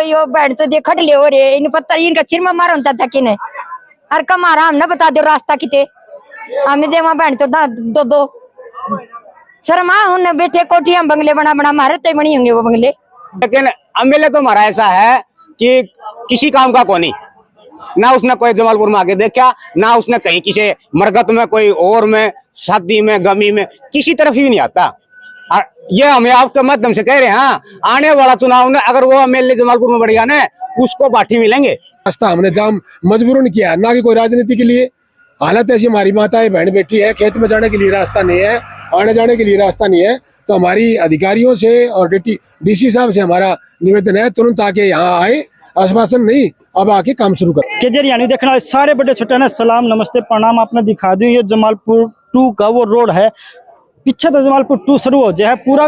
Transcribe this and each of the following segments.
यो बैठ तो देखट ले हो रे इन पत्ता इनका सिर में मारा होता था किने और कमारा हम ना बता दो रास्ता किते हमने दे वहां बैठ तो दो दो शर्मा उन बैठे कोठियां बंगले बना बना मारे ते बनी होंगे वो बंगले। लेकिन एमएलए तो हमारा ऐसा है कि किसी काम का कोई नहीं, ना उसने कोई जमालपुर में आगे देखा, ना उसने कहीं किसी मरगत में कोई और में शादी में गमी में किसी तरफ ही नहीं आता। ये हमें आपके माध्यम से कह रहे हैं, हाँ आने वाला चुनाव में अगर वो एमएलए जमालपुर में बढ़िया ना उसको बाठी मिलेंगे। रास्ता हमने जाम मजबूरन किया, ना कि कोई राजनीति के लिए। हालत ऐसी हमारी माताएं बहन बेटी है, खेत में जाने के लिए रास्ता नहीं है, आने जाने के लिए रास्ता नहीं है। तो हमारी अधिकारियों से और डीसी साहब से हमारा निवेदन है तुरंत आके यहाँ आए, आश्वासन नहीं अब आके काम शुरू कर। केजरीवाल देखना सारे बड़े छोटे ने सलाम नमस्ते प्रणाम आपने दिखा दी। ये जमालपुर 2 का वो रोड है, पीछे तो जमालपुर 2 शुरू हो जाए पूरा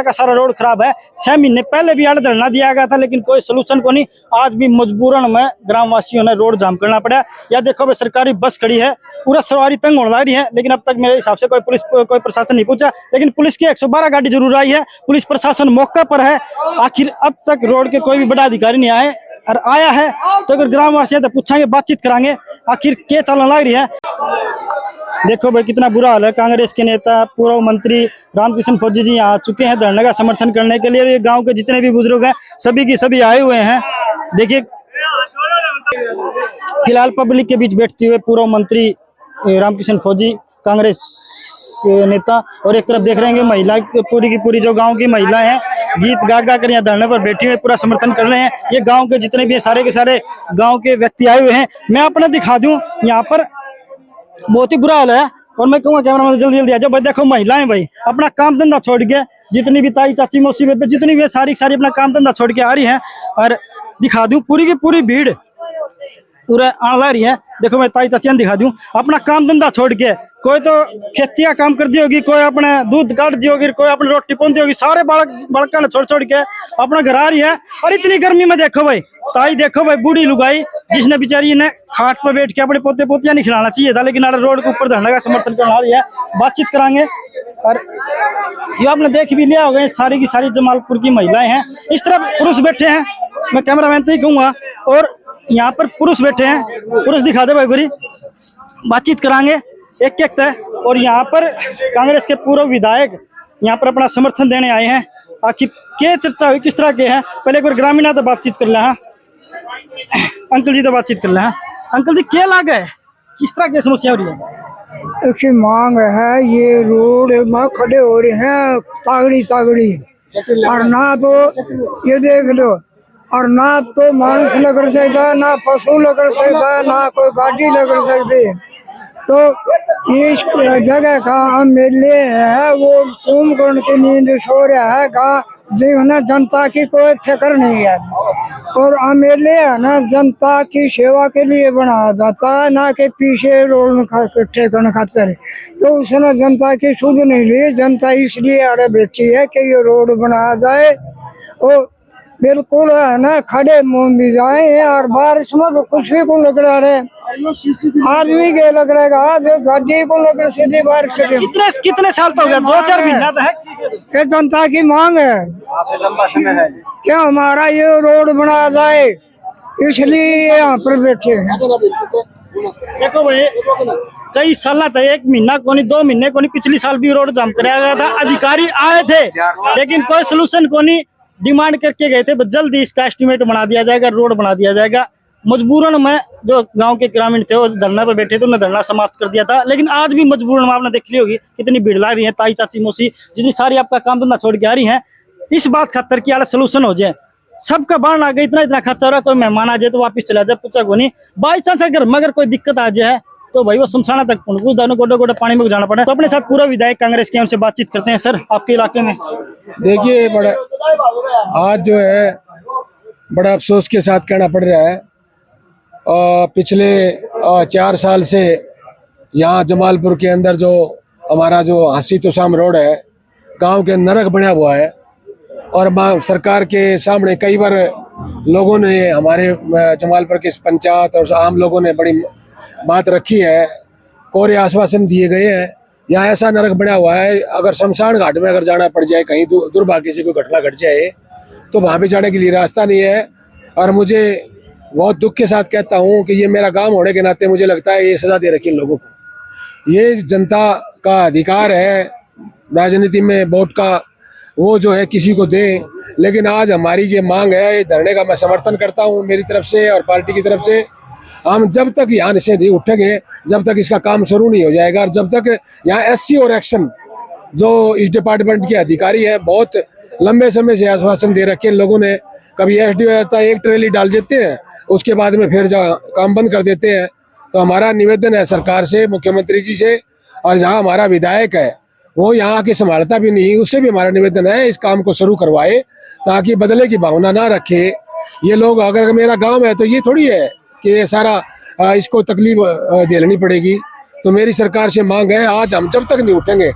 का सारा रोड खराब है। 6 महीने पहले भी आड़ धरना दिया गया था लेकिन कोई सोल्यूशन को नहीं। आज भी मजबूरन में ग्रामवासियों ने रोड जाम करना पड़ा। या देखो भाई सरकारी बस खड़ी है, पूरा सवारी तंग होने लग रही है, लेकिन अब तक मेरे हिसाब से कोई प्रशासन नहीं पूछा। लेकिन पुलिस की 112 गाड़ी जरूर आई है, पुलिस प्रशासन मौके पर है। आखिर अब तक रोड के कोई भी बड़ा अधिकारी नहीं आए और आया है तो अगर ग्रामवासी तो पूछेंगे, बातचीत कराएंगे आखिर क्या चलने लग रही है। देखो भाई कितना बुरा हाल है। कांग्रेस के नेता पूर्व मंत्री रामकिशन फौजी जी आ चुके हैं धरने का समर्थन करने के लिए। गांव के जितने भी बुजुर्ग हैं सभी की सभी आए हुए हैं। देखिए फिलहाल पब्लिक के बीच बैठते हुए पूर्व मंत्री रामकिशन फौजी कांग्रेस नेता, और एक तरफ देख रहे हैं महिला पूरी की पूरी जो गांव की महिलाएं हैं गीत गा गा कर यहाँ धरने पर बैठी हुए पूरा समर्थन कर रहे हैं। ये गांव के जितने भी सारे के सारे गांव के व्यक्ति आए हुए हैं। मैं अपना दिखा दूं यहाँ पर बहुत ही बुरा हाल है। और मैं कहूँगा कैमरा मैन जल्दी आ जाओ भाई। देखो महिलाएं भाई अपना काम धंधा छोड़ के, जितनी भी ताई चाची मौसी पे जितनी भी सारी अपना काम धंधा छोड़ के आ रही है। और दिखा दूं पूरी की पूरी भीड़ पूरा आ रही है। देखो मैं ताई चाचियां दिखा दूं अपना काम धंधा छोड़ के, कोई तो खेतिया काम कर दी होगी, कोई अपने दूध काट दी होगी, कोई अपनी रोटी पौंदी होगी, सारे बड़का ने छोड़ के अपना घर आ रही है। और इतनी गर्मी में देखो भाई ताई, देखो भाई बूढ़ी लुगाई जिसने बेचारी ने खाट पर बैठ के अपने पोते पोतियां नहीं खिलाना चाहिए था, लेकिन रोड के ऊपर धरने का समर्थन करना रही है। बातचीत कराएंगे। और ये आपने देख भी लिया होगा सारी की सारी जमालपुर की महिलाएं हैं। इस तरफ पुरुष बैठे हैं, मैं कैमरा मैन तो ही कहूँगा, और यहाँ पर पुरुष बैठे हैं। पुरुष दिखा दे भाई पूरी, बातचीत कराएंगे एक एक तय। और यहाँ पर कांग्रेस के पूर्व विधायक यहाँ पर अपना समर्थन देने आए हैं। आखिर क्या चर्चा हुई, किस तरह के हैं, पहले एक बार ग्रामीण तो बातचीत कर ले। हाँ अंकल जी तो बातचीत कर ले। हाँ अंकल जी क्या लाग है, किस तरह की समस्या हो रही है? एक मांग है, ये रोड में खड़े हो रहे हैं तागड़ी और ना तो ये देख लो, और ना तो मानुष लगड़ सकता, ना पशु लगड़ सकता, ना कोई गाड़ी लगड़ सकती। तो इस जगह का एमएलए है वो कुंभकर्ण की नींद सो रहा है। जो ना जनता की कोई फिक्र नहीं है। और एमएलए है ना जनता की सेवा के लिए बनाया जाता है, ना कि पीछे रोड ठेकन खातर। तो उसने जनता की सुध नहीं ली। जनता इसलिए अड़े बैठी है कि ये रोड बनाया जाए और बिल्कुल है ना खड़े मुंह भी जाए। और बारिश में तो कुछ भी को लग रहा है, आदमी के लग रहेगा, जो गाड़ी को लग रहा सीधी बारिश के। कितने साल तो हो गया, 2-4 महीना तो है। ये जनता की मांग है क्या हमारा ये रोड बनाया जाए, इसलिए यहाँ पर बैठे हैं। देखो भाई कई साल तक 1 महीना को नहीं, 2 महीने को नहीं, पिछली साल भी रोड जाम कराया गया था। अधिकारी आए थे लेकिन कोई सोल्यूशन को नहीं। डिमांड करके गए थे जल्दी इसका एस्टिमेट बना दिया जाएगा, रोड बना दिया जाएगा। मजबूरन में जो गांव के ग्रामीण थे वो धरना पर बैठे थे, उन्होंने धरना समाप्त कर दिया था। लेकिन आज भी मजबूरन में आपने देख ली होगी कितनी भीड़ लग रही है। ताई चाची मौसी जितनी सारी आपका काम धंधा छोड़ के आ रही है, इस बात खातर की आला सोल्यूशन हो जाए। सबका बाढ़ आ गया, इतना खर्चा हो रहा है, कोई मेहमान आ जाए तो वापिस चला जाए, पूछा को नहीं। बाई चांस अगर मगर कोई दिक्कत आ जाए तो भाई वो शमशाना तक कुछ दानों गोडे पानी में जाना पड़ा। तो अपने साथ पूरा विधायक कांग्रेस के उनसे बातचीत करते हैं। सर आपके इलाके में देखिए बड़ा आज जो है बड़ा अफसोस के साथ कहना पड़ रहा है, पिछले 4 साल से यहाँ जमालपुर के अंदर जो हमारा जो हांसी तोशाम रोड है गांव के नरक बना हुआ है। और सरकार के सामने कई बार लोगों ने, हमारे जमालपुर के पंचायत और आम लोगों ने बड़ी बात रखी है, कोरे आश्वासन दिए गए हैं। यहाँ ऐसा नरक बना हुआ है, अगर शमशान घाट में अगर जाना पड़ जाए, कहीं दुर्भाग्य से कोई घटना घट जाए तो वहाँ पे जाने के लिए रास्ता नहीं है। और मुझे बहुत दुख के साथ कहता हूँ कि ये मेरा गांव होने के नाते मुझे लगता है ये सजा दे रखी इन लोगों को। ये जनता का अधिकार है राजनीति में वोट का, वो जो है किसी को दे, लेकिन आज हमारी ये मांग है, ये धरने का मैं समर्थन करता हूँ मेरी तरफ से और पार्टी की तरफ से। हम जब तक यहाँ से नहीं उठेंगे, जब तक इसका काम शुरू नहीं हो जाएगा, और जब तक यहाँ SC और एक्शन जो इस डिपार्टमेंट के अधिकारी है बहुत लंबे समय से आश्वासन दे रखे इन लोगों ने, कभी SDO आता है एक ट्रेली डाल देते हैं, उसके बाद में फिर काम बंद कर देते हैं। तो हमारा निवेदन है सरकार से, मुख्यमंत्री जी से, और जहाँ हमारा विधायक है वो यहाँ आके संभालता भी नहीं, उससे भी हमारा निवेदन है इस काम को शुरू करवाए, ताकि बदले की भावना ना रखे ये लोग। अगर मेरा गाँव है तो ये थोड़ी है कि ये सारा इसको तकलीफ झेलनी पड़ेगी। तो मेरी सरकार से मांग है, आज हम जब तक नहीं उठेंगे,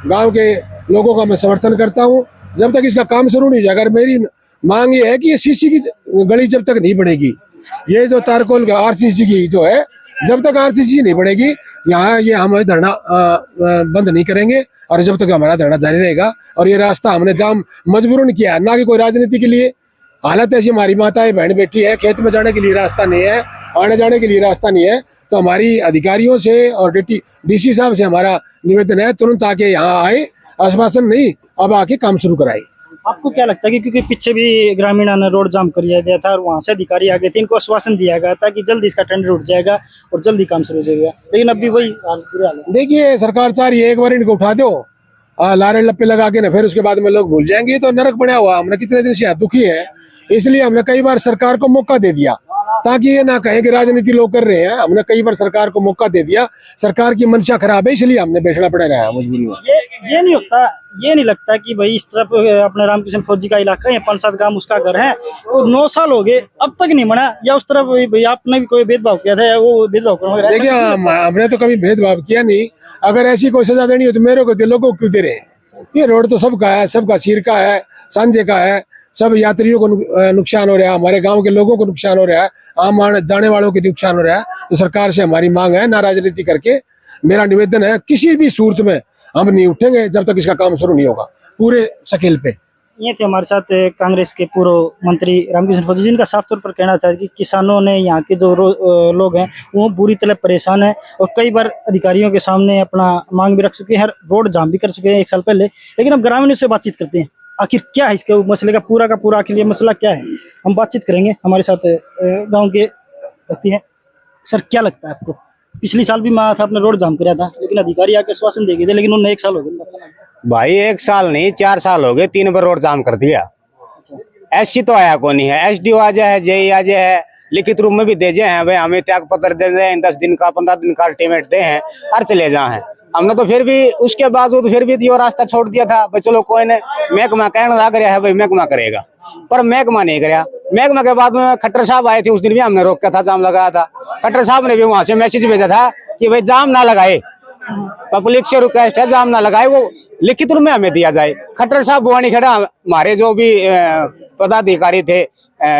गांव के लोगों का मैं समर्थन करता हूं, जब तक इसका काम शुरू नहीं हो जाएगा। मेरी मांग ये है कि ये CC की गली जब तक नहीं बढ़ेगी, ये जो तारकोल का RCC की जो है, जब तक RCC नहीं बढ़ेगी यहाँ ये हम धरना बंद नहीं करेंगे, और जब तक हमारा धरना जारी रहेगा। और ये रास्ता हमने जाम मजबूरन किया है, ना कि कोई राजनीति के लिए। हालत ऐसी हमारी माताएं बहन बैठी है, खेत में जाने के लिए रास्ता नहीं है, आने जाने के लिए रास्ता नहीं है। तो हमारी अधिकारियों से और DC साहब से हमारा निवेदन है, तुरंत आके यहाँ आए, आश्वासन नहीं अब आके काम शुरू कराए। आपको क्या लगता है कि क्योंकि पीछे भी ग्रामीण ने रोड जाम कर दिया गया था और वहां से अधिकारी आ गए थे, इनको आश्वासन दिया गया था कि जल्दी इसका टेंडर उठ जाएगा और जल्दी काम शुरू हो जाएगा, लेकिन अभी वही बुरा हाल है। देखिए सरकार चाह रही है एक बार इनको उठा दो, लारे लप्पे लगा के ना, फिर उसके बाद में लोग भूल जाएंगे। तो नरक बना हुआ, हमने कितने दिन से दुखी है, इसलिए हमने कई बार सरकार को मौका दे दिया ताकि ये ना कहे कि राजनीति लोग कर रहे हैं। हमने कई बार सरकार को मौका दे दिया, सरकार की मंशा खराब है, इसलिए हमने बैठना पड़ रहा है मजबूरी में। ये नहीं होता, ये नहीं लगता कि भाई इस तरफ अपने रामकिशन फौजी का इलाका है, 5-7 गांव उसका घर है, वो 9 साल हो गए अब तक नहीं बना, या उस तरफ भाई आपने भी कोई भेदभाव किया था, वो भेदभाव? देखिए हमने तो कभी भेदभाव किया नहीं। अगर ऐसी कोई सजा देनी हो तो मेरे को दे, लोगों को क्यों दे रहे हैं? ये रोड तो सबका है, सबका सिर का है, सांझे का है, सब यात्रियों को नुकसान हो रहा है, हमारे गांव के लोगों को नुकसान हो रहा है, आम जाने वालों को नुकसान हो रहा है। तो सरकार से हमारी मांग है, ना राजनीति करके मेरा निवेदन है, किसी भी सूरत में हम नहीं उठेंगे जब तक इसका काम शुरू नहीं होगा पूरे स्केल पे। ये थे हमारे साथ कांग्रेस के पूर्व मंत्री रामकिशन फौजी, जिनका साफ तौर पर कहना चाहिए कि किसानों ने, यहाँ के जो लोग हैं वो बुरी तरह परेशान हैं और कई बार अधिकारियों के सामने अपना मांग भी रख चुके हैं, रोड जाम भी कर चुके हैं 1 साल पहले। लेकिन अब ग्रामीणों से बातचीत करते हैं, आखिर क्या है इसके मसले का पूरा आखिर ये मसला क्या है, हम बातचीत करेंगे। हमारे साथ गाँव के व्यक्ति हैं। सर क्या लगता है आपको, पिछली साल भी मैं था, आपने रोड जाम किया था, लेकिन अधिकारी आके आश्वासन दे गए थे, लेकिन उन्हें 1 साल हो गए। भाई 1 साल नहीं 4 साल हो गए, 3 बार रोड जाम कर दिया। SC तो आया कौन है, SDO आ जाए, JE आ जाए, लिखित रूप में भी दे जाए हैं भाई हमें त्याग पत्र दे दें, 10 दिन का 15 दिन का अल्टीमेट दे हैं और चले जाए। हमने तो फिर भी उसके बावजूद फिर भी ये रास्ता छोड़ दिया था भाई, चलो कोई ने महकमा कहने लग रहा है भाई महकमा करेगा, पर महकमा नहीं कराया। महकमा के बाद में खट्टर साहब आए थे, उस दिन भी हमने रोका था, जाम लगाया था। खट्टर साहब ने भी वहां से मैसेज भेजा था कि भाई जाम ना लगाए, पब्लिक से रिक्वेस्ट है जाम ना लगाए, वो लिखित रूप में हमें दिया जाए। खट्टर साहब बुआनी खेड़ा हमारे जो भी पदाधिकारी थे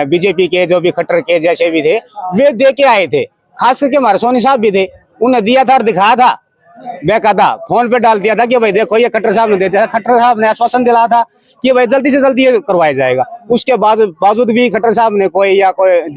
बीजेपी के, जो भी खट्टर के जैसे भी थे, वे दे के आए थे। खास करके हमारे सोनी साहब भी थे, उन्हें दिया था और दिखाया था, बेकायदा फोन पे डाल दिया था कि भाई देखो ये खट्टर साहब ने दे दिया था। खट्टर साहब ने आश्वासन दिलाया था कि भाई जल्दी से जल्दी ये करवाया जाएगा। उसके बावजूद भी खट्टर साहब ने कोई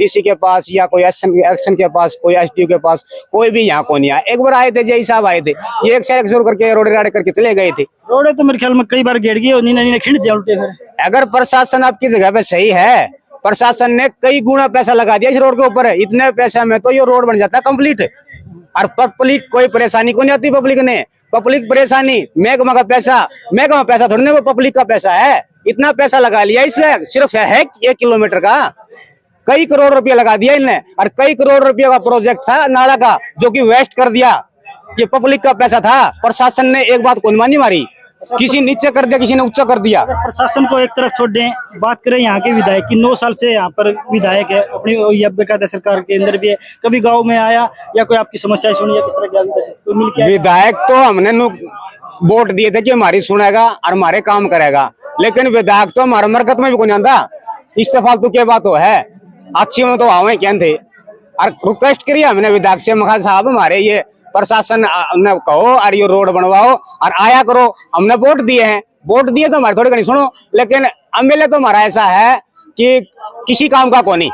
DC के पास या कोई एक्शन के पास, कोई SDO के पास, कोई भी यहाँ को नहीं आया। एक बार आए थे, JE साहब आए थे, ये एक से शुरू करके रोडे राडे करके चले गए थे। रोडे तो मेरे ख्याल में कई बार गिर गई और नीने खिंच जाए उल्टे। फिर अगर प्रशासन आपकी जगह पे सही है, प्रशासन ने कई गुना पैसा लगा दिया इस रोड के ऊपर, इतने पैसे में तो ये रोड बन जाता कंप्लीट, और पब्लिक कोई परेशानी को नहीं आती। पब्लिक परेशानी, महकमा का पैसा थोड़ी ना, वो पब्लिक का पैसा है। इतना पैसा लगा लिया इसमें, सिर्फ है 1 किलोमीटर का कई करोड़ रुपया लगा दिया इनने, और कई करोड़ रुपया का प्रोजेक्ट था नाला का जो कि वेस्ट कर दिया। ये पब्लिक का पैसा था, प्रशासन ने एक बात को मानी मारी, किसी नीचे कर दिया, किसी ने ऊंचा कर दिया। प्रशासन को एक तरफ छोड़ दें, बात करें यहाँ के विधायक की, 9 साल से यहाँ पर विधायक है, अपनी बेकायदा सरकार के अंदर भी है, कभी गांव में आया या कोई आपकी समस्या सुनी या किस तरह की मिल के? विधायक तो हमने वोट दिए थे कि हमारी सुनेगा और हमारे काम करेगा, लेकिन विधायक तो हमारे मरकत में भी कोई नहीं आता। इससे फालतू क्या बात हो है, अच्छी में तो आवे क्या थे। और रिक्वेस्ट करिए हमने विधायक से, मखा साहब हमारे ये प्रशासन ने कहो और ये रोड बनवाओ और आया करो। हमने वोट दिए हैं, वोट दिए तो हमारे थोड़ी घनी सुनो, लेकिन MLA तो हमारा ऐसा है कि किसी काम का को नहीं,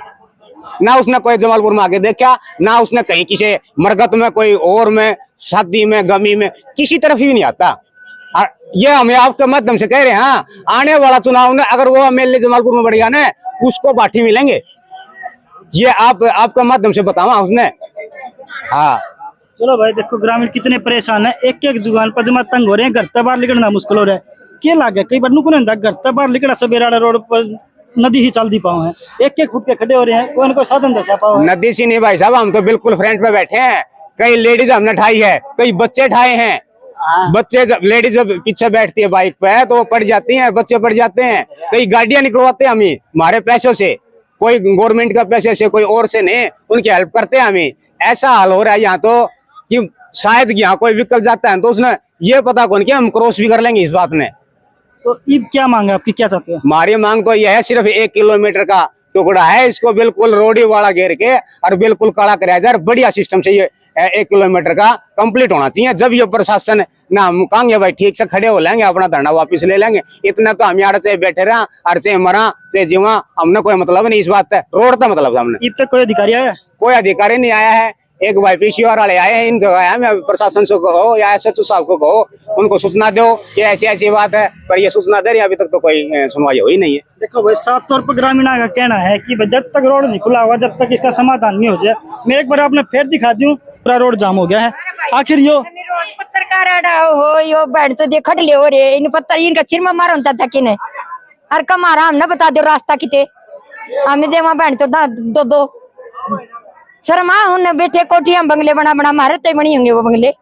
ना उसने कोई जमालपुर में आके देखा, ना उसने कहीं किसी मरगत में कोई और में शादी में गमी में किसी तरफ ही नहीं आता। और ये हमें आपके माध्यम से कह रहे हैं, हाँ, आने वाला चुनाव में अगर वो एमएलए जमालपुर में बढ़ गया ना, उसको बाठी मिलेंगे। ये आपके माध्यम से बतावा उसने। हाँ चलो भाई, देखो ग्रामीण कितने परेशान है, एक एक जुगान पर जमा तंग हो रहे हैं, घर से बाहर निकलना मुश्किल हो रहा है। क्या लागे कई बार नुकने घर से बाहर निकला सवेरा रोड पर नदी ही चलती पाओ है, एक एक फुट के खड़े हो रहे हैं, कोई न कोई साधन दसा पाओ है। नदी सी नहीं भाई साहब, हम तो बिल्कुल फ्रंट पे बैठे हैं। कई लेडीज हमने ठाई है, कई बच्चे ठाए हैं। बच्चे जब लेडीज जब पीछे बैठती है बाइक पे तो वो पड़ जाती हैं, बच्चे पड़ जाते हैं। कई गाड़ियां निकलवाते हैं हमें हमारे पैसों से, कोई गवर्नमेंट का पैसे से, कोई और से नहीं, उनकी हेल्प करते हैं हमें। ऐसा हाल हो रहा है यहाँ तो कि शायद यहाँ कोई व्हीकल जाता है तो उसने ये पता कौन कि हम क्रॉस भी कर लेंगे इस बात में। तो ईद क्या मांग है आपकी, क्या चाहते हो? हमारी मांग तो यह है, सिर्फ 1 किलोमीटर का टुकड़ा है, इसको बिल्कुल रोडी वाला घेर के और बिल्कुल काला कराया जाए। बढ़िया सिस्टम से ये 1 किलोमीटर का कंप्लीट होना चाहिए। जब ये प्रशासन ना हम कहेंगे भाई ठीक से खड़े हो लेंगे, अपना धरना वापस ले लेंगे। इतना तो हम यहाँ से बैठे रहा और से मरा से जीवा, हमने कोई मतलब नहीं इस बात है। रोड का मतलब हमने ईद तक कोई अधिकारी आया? कोई अधिकारी नहीं आया है। एक भाई पीसीआर वाले आए हैं, इनको आया मैं प्रशासन से कहो या एसएचओ साहब को कहो, उनको सूचना दो कि ऐसी ऐसी बात है, पर ये सूचना दे रही है, अभी तक तो कोई सुनवाई हुई नहीं है। देखो भाई, साफ तौर पर ग्रामीणों का कहना है कि जब तक रोड नहीं खुला हुआ, जब तक इसका समाधान नहीं हो जाए, मैं एक बार आपने फिर दिखा दूं, पूरा रोड जाम हो गया है। आखिर यो पत्रकार हो यो बैठ तो दे खड़े हो रे, इन पत्थर इनका सिर में मारो था कि नहीं, और कमारा हमने बता दो रास्ता किते, हमने दे वहां बैठ तो दो शर्मा उन्हें बैठे कोठियां बंगले बना बना मारे तो बनी होंगे वो बंगले।